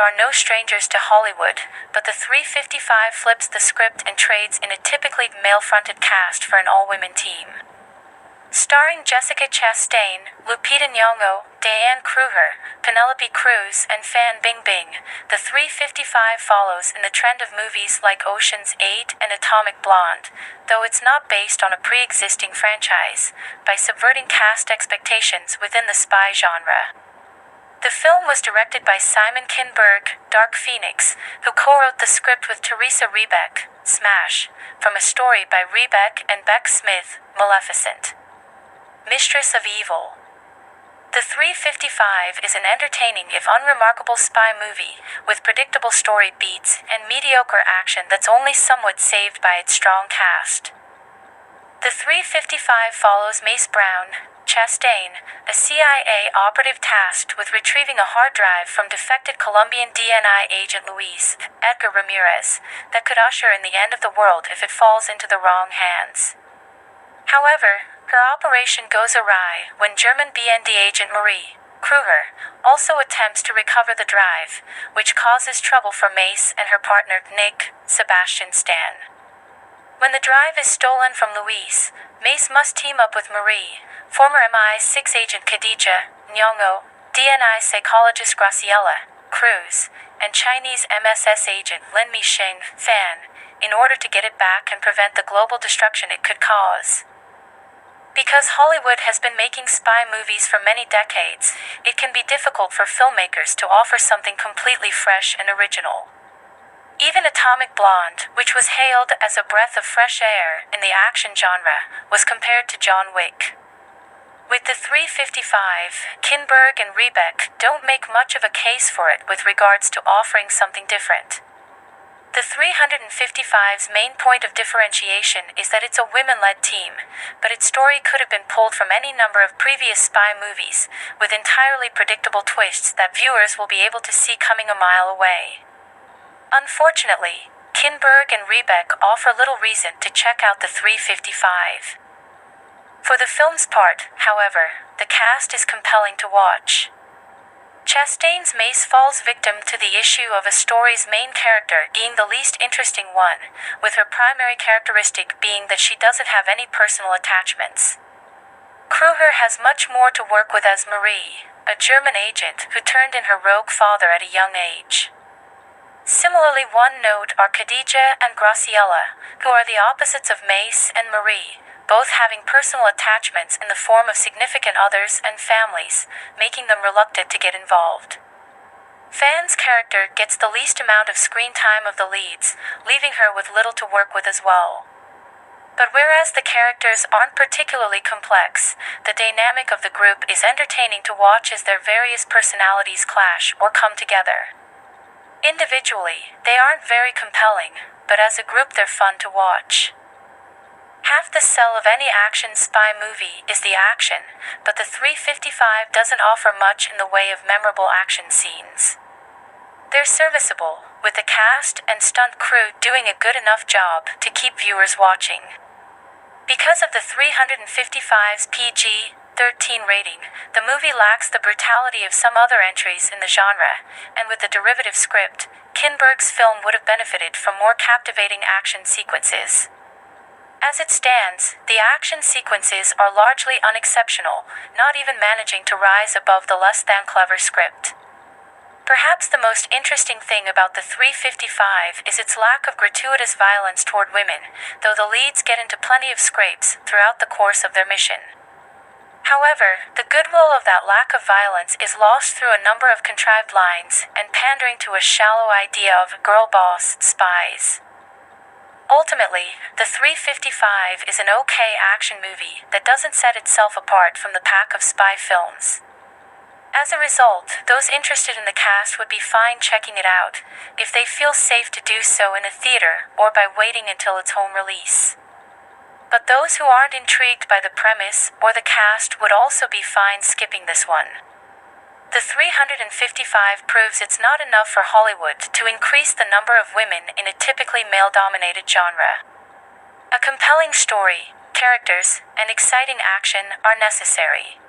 are no strangers to Hollywood, but the 355 flips the script and trades in a typically male-fronted cast for an all-women team. Starring Jessica Chastain, Lupita Nyong'o, Diane Kruger, Penélope Cruz, and fan Bingbing, the 355 follows in the trend of movies like Ocean's 8 and Atomic Blonde, though it's not based on a pre-existing franchise, by subverting cast expectations within the spy genre. The film was directed by Simon Kinberg, Dark Phoenix, who co-wrote the script with Theresa Rebeck, Smash, from a story by Rebeck and Bek Smith, Maleficent. Mistress of Evil. The 355 is an entertaining if unremarkable spy movie with predictable story beats and mediocre action that's only somewhat saved by its strong cast. The 355 follows Mace Chastain, a CIA operative tasked with retrieving a hard drive from defected Colombian DNI agent Luis Edgar Ramirez that could usher in the end of the world if it falls into the wrong hands. However, her operation goes awry when German BND agent Marie Kruger also attempts to recover the drive, which causes trouble for Mace and her partner Nick Sebastian Stan. When the drive is stolen from Luis, Mace must team up with Marie, former MI6 agent Khadijah, Nyong'o, DNI psychologist Graciela, Cruz, and Chinese MSS agent Lin Mixing, Fan, in order to get it back and prevent the global destruction it could cause. Because Hollywood has been making spy movies for many decades, it can be difficult for filmmakers to offer something completely fresh and original. Even Atomic Blonde, which was hailed as a breath of fresh air in the action genre, was compared to John Wick. With the 355, Kinberg and Rebeck don't make much of a case for it with regards to offering something different. The 355's main point of differentiation is that it's a women-led team, but its story could have been pulled from any number of previous spy movies, with entirely predictable twists that viewers will be able to see coming a mile away. Unfortunately, Kinberg and Rebeck offer little reason to check out the 355. For the film's part, however, the cast is compelling to watch. Chastain's Mace falls victim to the issue of a story's main character being the least interesting one, with her primary characteristic being that she doesn't have any personal attachments. Kruger has much more to work with as Marie, a German agent who turned in her rogue father at a young age. Similarly, one note are Khadijah and Graciela, who are the opposites of Mace and Marie, both having personal attachments in the form of significant others and families, making them reluctant to get involved. Fan's character gets the least amount of screen time of the leads, leaving her with little to work with as well. But whereas the characters aren't particularly complex, the dynamic of the group is entertaining to watch as their various personalities clash or come together. Individually, they aren't very compelling, but as a group they're fun to watch. Half the sell of any action spy movie is the action, but the 355 doesn't offer much in the way of memorable action scenes. They're serviceable, with the cast and stunt crew doing a good enough job to keep viewers watching. Because of the 355's PG-13 rating, the movie lacks the brutality of some other entries in the genre, and with the derivative script, Kinberg's film would have benefited from more captivating action sequences. As it stands, the action sequences are largely unexceptional, not even managing to rise above the less-than-clever script. Perhaps the most interesting thing about the 355 is its lack of gratuitous violence toward women, though the leads get into plenty of scrapes throughout the course of their mission. However, the goodwill of that lack of violence is lost through a number of contrived lines and pandering to a shallow idea of girl boss spies. Ultimately, the 355 is an okay action movie that doesn't set itself apart from the pack of spy films. As a result, those interested in the cast would be fine checking it out, if they feel safe to do so in a theater or by waiting until its home release. But those who aren't intrigued by the premise or the cast would also be fine skipping this one. The 355 proves it's not enough for Hollywood to increase the number of women in a typically male-dominated genre. A compelling story, characters, and exciting action are necessary.